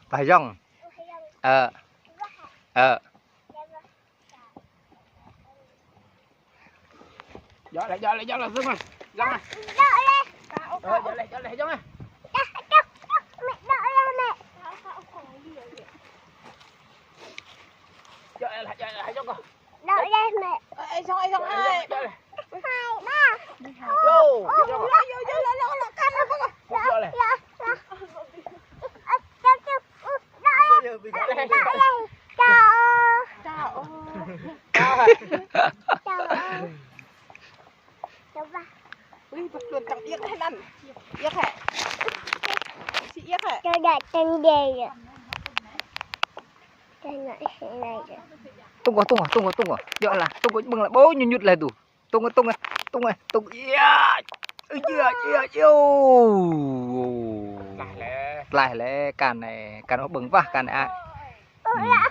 Phải rong. Gió lại dương rồi. Gió này. Gió lại gió này. Gió lại gió con. Đợi đây mẹ. Ê, xong ơi. 2, 3. Vô. Ui, bật luôn chẳng yếc hay lăn. Yếc hả? Chị yếc hả? Cho đặt tên đề rồi. Tên lại này rồi. Tunggu. Gió là tunggu bưng lại bố nhut lại tu. Tunggu. Iya. Lại lẽ càn này nó bừng quá càn này ai. Dạ.